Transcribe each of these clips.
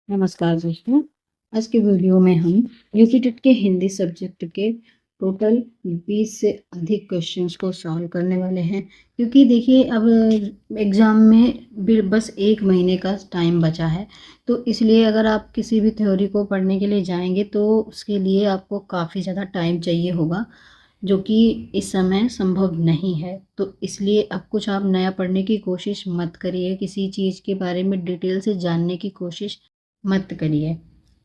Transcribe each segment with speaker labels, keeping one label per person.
Speaker 1: नमस्कार दोस्तों। आज के वीडियो में हम यूपी टेट के हिंदी सब्जेक्ट के टोटल 20 से अधिक क्वेश्चंस को सॉल्व करने वाले हैं, क्योंकि देखिए अब एग्ज़ाम में बस 1 महीने का टाइम बचा है। तो इसलिए अगर आप किसी भी थ्योरी को पढ़ने के लिए जाएंगे तो उसके लिए आपको काफ़ी ज़्यादा टाइम चाहिए होगा, जो कि इस समय संभव नहीं है। तो इसलिए अब कुछ आप नया पढ़ने की कोशिश मत करिए, किसी चीज़ के बारे में डिटेल से जानने की कोशिश मत करिए।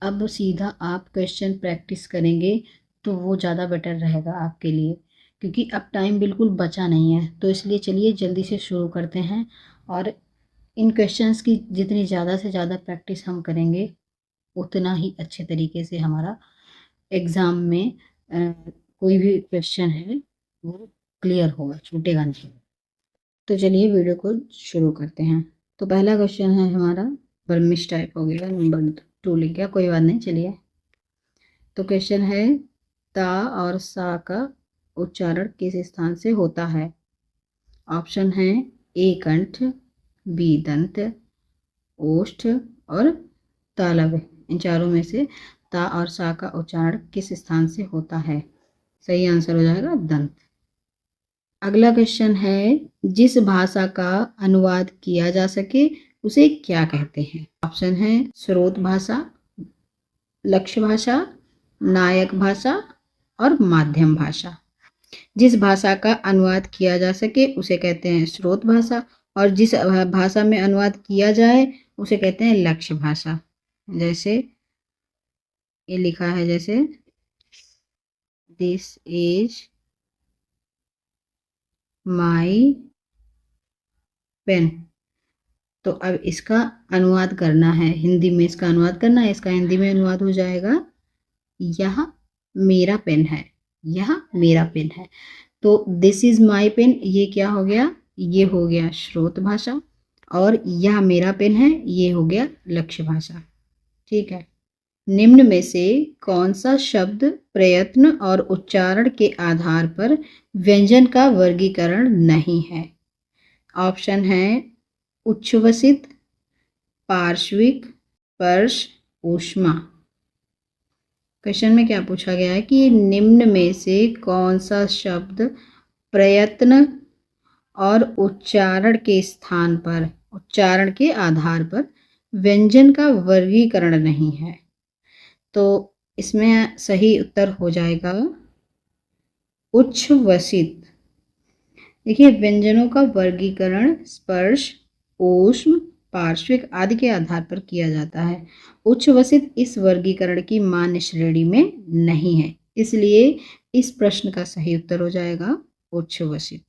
Speaker 1: अब सीधा आप क्वेश्चन प्रैक्टिस करेंगे तो वो ज़्यादा बेटर रहेगा आपके लिए, क्योंकि अब टाइम बिल्कुल बचा नहीं है। तो इसलिए चलिए जल्दी से शुरू करते हैं, और इन क्वेश्चंस की जितनी ज़्यादा से ज़्यादा प्रैक्टिस हम करेंगे उतना ही अच्छे तरीके से हमारा एग्ज़ाम में कोई भी क्वेश्चन है वो क्लियर होगा, छूटेगा नहीं। तो चलिए वीडियो को शुरू करते हैं। तो पहला क्वेश्चन है हमारा, पर मिस टाइप हो गया, नंबर 2 लिख गया, कोई बात नहीं। चलिए, तो क्वेश्चन है, ता और सा का उच्चारण किस स्थान से होता है? ऑप्शन है ए कंठ, बी दंत, ओष्ठ और तालव्य। इन चारों में से ता और सा का उच्चारण किस स्थान से होता है? सही आंसर हो जाएगा दंत। अगला क्वेश्चन है, जिस भाषा का अनुवाद किया जा सके उसे क्या कहते हैं? ऑप्शन है स्रोत भाषा, लक्ष्य भाषा, नायक भाषा और माध्यम भाषा। जिस भाषा का अनुवाद किया जा सके उसे कहते हैं स्रोत भाषा, और जिस भाषा में अनुवाद किया जाए उसे कहते हैं लक्ष्य भाषा। जैसे ये लिखा है, जैसे दिस इज माई पेन। तो अब इसका अनुवाद करना है, हिंदी में इसका अनुवाद करना है। इसका हिंदी में अनुवाद हो जाएगा, यह मेरा पेन है, यह मेरा पेन है। तो दिस इज माई पेन, ये क्या हो गया? ये हो गया स्रोत भाषा, और यह मेरा पेन है, ये हो गया लक्ष्य भाषा। ठीक है। निम्न में से कौन सा शब्द प्रयत्न और उच्चारण के आधार पर व्यंजन का वर्गीकरण नहीं है? ऑप्शन है उच्छ्वसित, पार्श्विक, स्पर्श, ऊष्मा। क्वेश्चन में क्या पूछा गया है कि निम्न में से कौन सा शब्द प्रयत्न और उच्चारण के स्थान पर, उच्चारण के आधार पर व्यंजन का वर्गीकरण नहीं है? तो इसमें सही उत्तर हो जाएगा उच्छ्वसित। देखिए, व्यंजनों का वर्गीकरण स्पर्श, ऊष्म, पार्श्विक आदि के आधार पर किया जाता है। उच्छ्वसित इस वर्गीकरण की मान्य श्रेणी में नहीं है, इसलिए इस प्रश्न का सही उत्तर हो जाएगा उच्छ्वसित।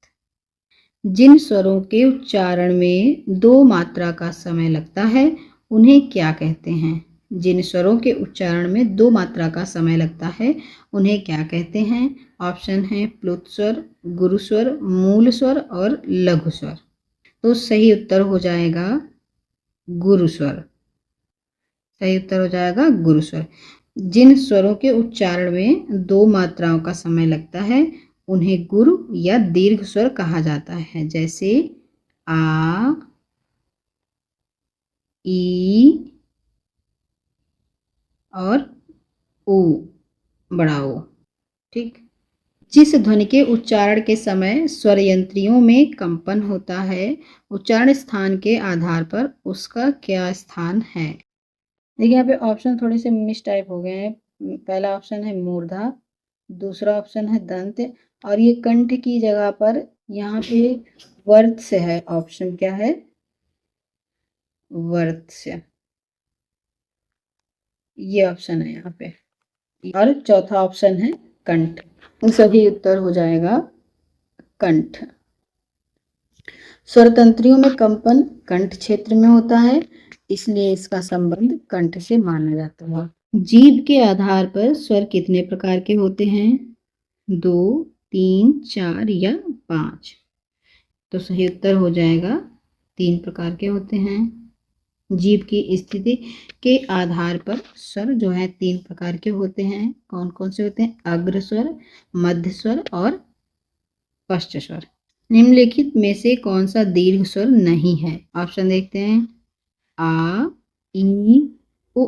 Speaker 1: जिन स्वरों के उच्चारण में 2 मात्रा का समय लगता है उन्हें क्या कहते हैं? जिन स्वरों के उच्चारण में 2 मात्रा का समय लगता है उन्हें क्या कहते हैं? ऑप्शन है प्लुत स्वर, गुरु स्वर, मूल स्वर और लघु स्वर। तो सही उत्तर हो जाएगा गुरु स्वर। सही उत्तर हो जाएगा गुरु स्वर। जिन स्वरों के उच्चारण में 2 मात्राओं का समय लगता है उन्हें गुरु या दीर्घ स्वर कहा जाता है। जैसे आ, ई और ऊ, बड़ा ओ। ठीक। जिस ध्वनि के उच्चारण के समय स्वर यंत्रियों में कंपन होता है, उच्चारण स्थान के आधार पर उसका क्या स्थान है? देखिए, यहाँ पे ऑप्शन थोड़े से मिस टाइप हो गए हैं। पहला ऑप्शन है मूर्धा, दूसरा ऑप्शन है दंत, और ये कंठ की जगह पर यहाँ पे वर्त से है। ऑप्शन क्या है? वर्त से, ये ऑप्शन है यहाँ पे। और चौथा ऑप्शन है कंठ। सही उत्तर हो जाएगा कंठ। स्वर तंत्रियों में कंपन कंठ क्षेत्र में होता है, इसलिए इसका संबंध कंठ से माना जाता है। जीभ के आधार पर स्वर कितने प्रकार के होते हैं? 2, 3, 4 या 5? तो सही उत्तर हो जाएगा 3 प्रकार के होते हैं। जीभ की स्थिति के आधार पर स्वर जो है 3 प्रकार के होते हैं। कौन कौन से होते हैं? अग्र स्वर, मध्य स्वर और पश्च स्वर। निम्नलिखित में से कौन सा दीर्घ स्वर नहीं है? ऑप्शन देखते हैं, आ, ई, उ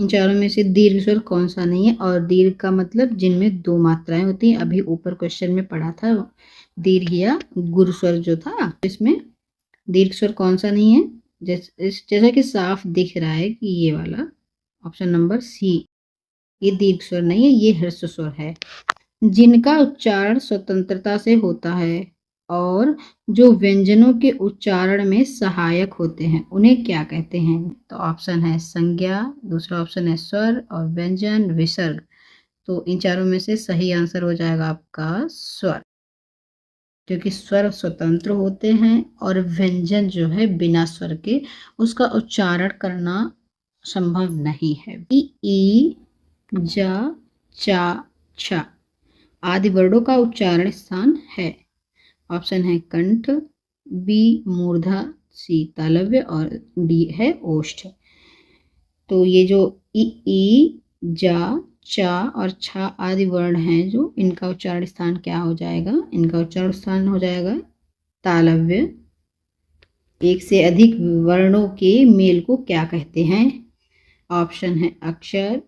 Speaker 1: इन चारों में से दीर्घ स्वर कौन सा नहीं है? और दीर्घ का मतलब जिनमें दो मात्राएं होती हैं। अभी ऊपर क्वेश्चन में पढ़ा था दीर्घ या गुरु स्वर जो था, इसमें दीर्घ स्वर कौन सा नहीं है? जैसा कि साफ दिख रहा है कि ये वाला ऑप्शन नंबर सी, ये दीर्घ स्वर नहीं है, ये ह्रस्व स्वर है। जिनका उच्चारण स्वतंत्रता से होता है और जो व्यंजनों के उच्चारण में सहायक होते हैं उन्हें क्या कहते हैं? तो ऑप्शन है संज्ञा, दूसरा ऑप्शन है स्वर और व्यंजन विसर्ग। तो इन चारों में से सही आंसर हो जाएगा आपका स्वर, क्योंकि स्वर स्वतंत्र होते हैं और व्यंजन जो है बिना स्वर के उसका उच्चारण करना संभव नहीं है। ई, जा, चा, छा आदि वर्णों का उच्चारण स्थान है। ऑप्शन है कंठ, बी मूर्धा, सी तालव्य और डी है ओष्ठ। तो ये जो ई, जा, चा और छा आदि वर्ण हैं जो इनका उच्चारण स्थान क्या हो जाएगा? इनका उच्चारण स्थान हो जाएगा तालव्य। एक से अधिक वर्णों के मेल को क्या कहते हैं? ऑप्शन है अक्षर,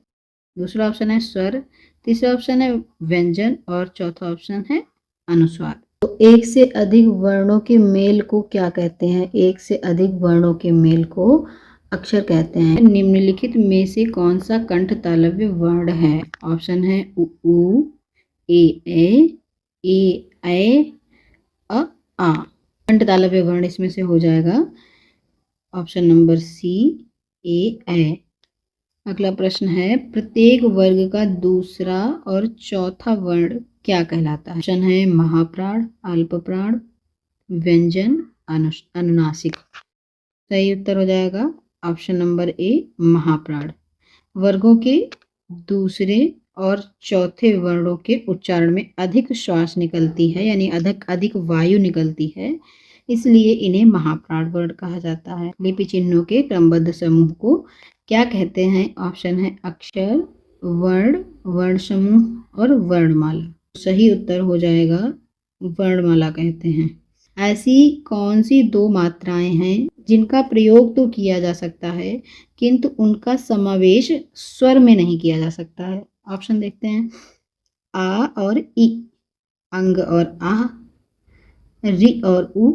Speaker 1: दूसरा ऑप्शन है स्वर, तीसरा ऑप्शन है व्यंजन और चौथा ऑप्शन है अनुस्वार। तो एक से अधिक वर्णों के मेल को क्या कहते हैं? एक से अधिक वर्णों के मेल को अक्षर कहते हैं। निम्नलिखित में से कौन सा कंठ तालव्य वर्ण है? ऑप्शन है उ, ए, अ, आ। कंठ तालव्य वर्ण इसमें से हो जाएगा ऑप्शन नंबर सी, ए। अगला प्रश्न है प्रत्येक वर्ग का दूसरा और चौथा वर्ण क्या कहलाता है? ऑप्शन है महाप्राण, अल्पप्राण, व्यंजन, अनुनासिक। सही उत्तर हो जाएगा ऑप्शन नंबर ए, महाप्राण। वर्गों के दूसरे और चौथे वर्णों के उच्चारण में अधिक श्वास निकलती है, यानी अधिक वायु निकलती है, इसलिए इन्हें महाप्राण वर्ण कहा जाता है। लिपि चिन्हों के क्रमबद्ध समूह को क्या कहते हैं? ऑप्शन है अक्षर, वर्ण, वर्ण समूह और वर्णमाला। सही उत्तर हो जाएगा वर्णमाला कहते हैं। ऐसी कौन सी दो मात्राएं हैं जिनका प्रयोग तो किया जा सकता है किंतु उनका समावेश स्वर में नहीं किया जा सकता है? ऑप्शन देखते हैं आ और ई, अंग और आ, रि और उ,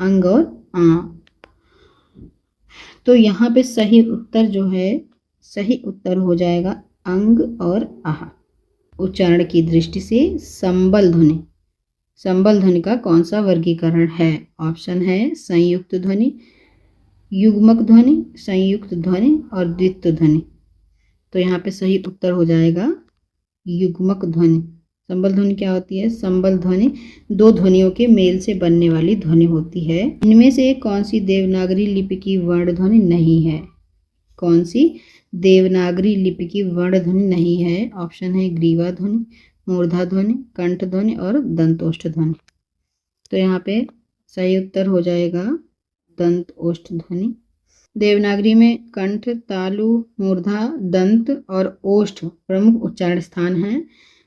Speaker 1: अंग और आ। तो यहाँ पे सही उत्तर जो है, सही उत्तर हो जाएगा अंग और आह। उच्चारण की दृष्टि से संबल ध्वनि, संबल ध्वनि का कौन सा वर्गीकरण है? ऑप्शन है संयुक्त ध्वनि, युग्मक ध्वनि, संयुक्त ध्वनि और द्वित्व ध्वनि। तो यहाँ पे सही उत्तर हो जाएगा युग्मक ध्वनि। संबल ध्वनि क्या होती है? संबल ध्वनि दो ध्वनियों के मेल से बनने वाली ध्वनि होती है। इनमें से कौन सी देवनागरी लिपि की वर्ण ध्वनि नहीं है? कौन सी देवनागरी लिपि की वर्ण ध्वनि नहीं है? ऑप्शन है ग्रीवा ध्वनि, मूर्धा ध्वनि, कंठ ध्वनि और दंतोष्ठ ध्वनि। तो यहाँ पे सही उत्तर हो जाएगा दंतोष्ठ ध्वनि। देवनागरी में कंठ, तालु, मूर्धा, दंत और ओष्ठ प्रमुख उच्चारण स्थान हैं।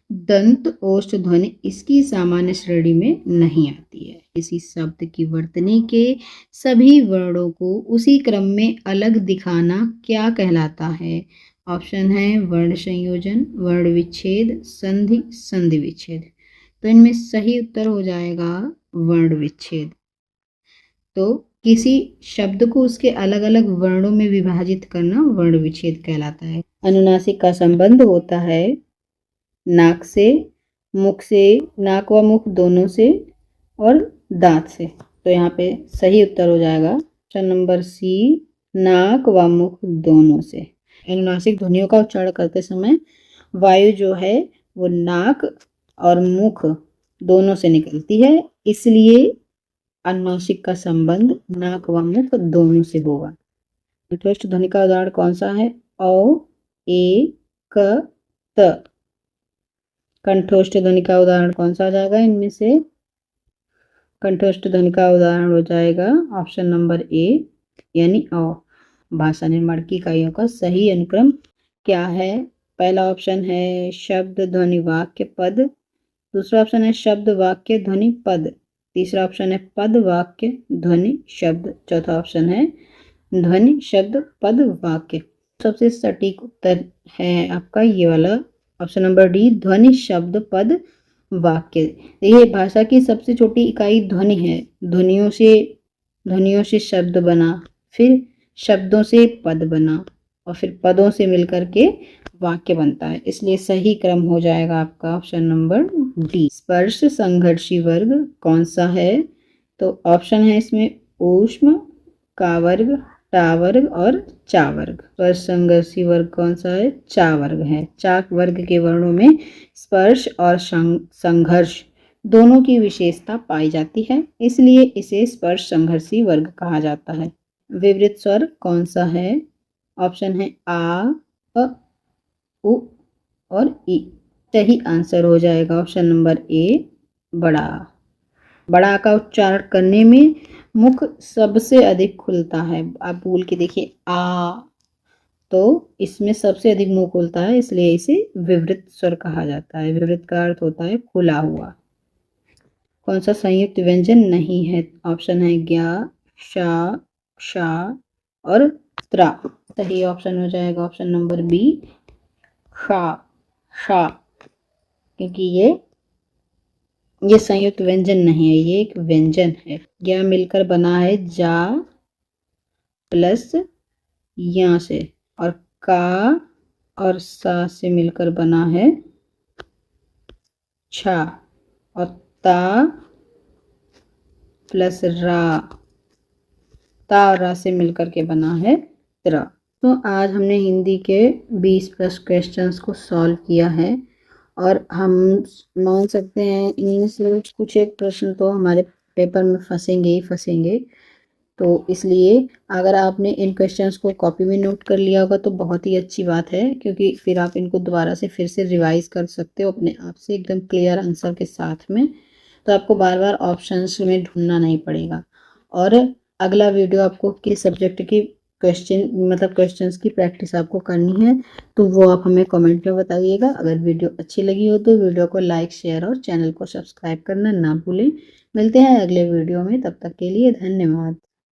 Speaker 1: दंत ओष्ठ ध्वनि इसकी सामान्य श्रेणी में नहीं आती है। किसी शब्द की वर्तनी के सभी वर्णों को उसी क्रम में अलग दिखाना क्या कहलाता है? ऑप्शन है वर्ण संयोजन, वर्ण विच्छेद, संधि, संधि विच्छेद। तो इनमें सही उत्तर हो जाएगा वर्ण विच्छेद। तो किसी शब्द को उसके अलग अलग वर्णों में विभाजित करना वर्ण विच्छेद कहलाता है। अनुनासिक का संबंध होता है नाक से, मुख से, नाक व मुख दोनों से और दांत से। तो यहाँ पे सही उत्तर हो जाएगा ऑप्शन नंबर सी, नाक व मुख दोनों से। अनुनासिक ध्वनियों का उच्चारण करते समय वायु जो है वो नाक और मुख दोनों से निकलती है, इसलिए अनुनासिक का संबंध नाक व मुख दोनों से होगा। कंठोष्ठ ध्वनि का उदाहरण कौन सा है? औ, ए, क, त। कंठोष्ठ ध्वनि का उदाहरण कौन सा आ जाएगा इनमें से? कंठोष्ठ ध्वनि का उदाहरण हो जाएगा ऑप्शन नंबर ए, यानी अ। भाषा निर्माण की इकाइयों का सही अनुक्रम क्या है? पहला ऑप्शन है शब्द, ध्वनि, वाक्य, पद। दूसरा ऑप्शन है शब्द, वाक्य, ध्वनि, पद। तीसरा ऑप्शन है पद, वाक्य, ध्वनि, शब्द। चौथा ऑप्शन है ध्वनि, शब्द, पद, वाक्य। सबसे सटीक उत्तर है आपका ये वाला ऑप्शन नंबर डी, ध्वनि, शब्द, पद, वाक्य। ये भाषा की सबसे छोटी इकाई ध्वनि है। ध्वनियों से शब्द बना, फिर शब्दों से पद बना और फिर पदों से मिलकर के वाक्य बनता है। इसलिए सही क्रम हो जाएगा आपका ऑप्शन नंबर डी। स्पर्श संघर्षी वर्ग कौन सा है? तो ऑप्शन है इसमें ऊष्म, का वर्ग, टा वर्ग और चा वर्ग। स्पर्श संघर्षी वर्ग कौन सा है? चा वर्ग है। चा वर्ग के वर्णों में स्पर्श और संघर्ष दोनों की विशेषता पाई जाती है, इसलिए इसे स्पर्श संघर्षी वर्ग कहा जाता है। विवृत स्वर कौन सा है? ऑप्शन है आ, अ, उ और ई। सही आंसर हो जाएगा ऑप्शन नंबर ए, बड़ा। बड़ा का उच्चारण करने में मुख सबसे अधिक खुलता है। आप बोल के देखिए आ, तो इसमें सबसे अधिक मुंह खुलता है, इसलिए इसे विवृत स्वर कहा जाता है। विवृत का अर्थ होता है खुला हुआ। कौन सा संयुक्त व्यंजन नहीं है? ऑप्शन है ज्ञा, शा, क्षा और त्रा। सही ऑप्शन हो जाएगा ऑप्शन नंबर बी, खा, शा, क्योंकि ये संयुक्त व्यंजन नहीं है, ये एक व्यंजन है। ज्ञा मिलकर बना है जा प्लस या से, और का और सा से मिलकर बना है छा, और ता प्लस रा, ता और रा से मिलकर के बना है त्रा। तो आज हमने हिंदी के 20+ क्वेश्चंस को सॉल्व किया है, और हम मान सकते हैं इंग्लिश में कुछ एक प्रश्न तो हमारे पेपर में फंसेंगे ही फंसेंगे। तो इसलिए अगर आपने इन क्वेश्चंस को कॉपी में नोट कर लिया होगा तो बहुत ही अच्छी बात है, क्योंकि फिर आप इनको दोबारा से फिर से रिवाइज कर सकते हो अपने आप से एकदम क्लियर आंसर के साथ में। तो आपको बार बार ऑप्शंस में ढूंढना नहीं पड़ेगा। और अगला वीडियो आपको किस सब्जेक्ट की क्वेश्चंस की प्रैक्टिस आपको करनी है, तो वो आप हमें कमेंट में बताइएगा। अगर वीडियो अच्छी लगी हो तो वीडियो को लाइक, शेयर और चैनल को सब्सक्राइब करना ना भूलें। मिलते हैं अगले वीडियो में, तब तक के लिए धन्यवाद।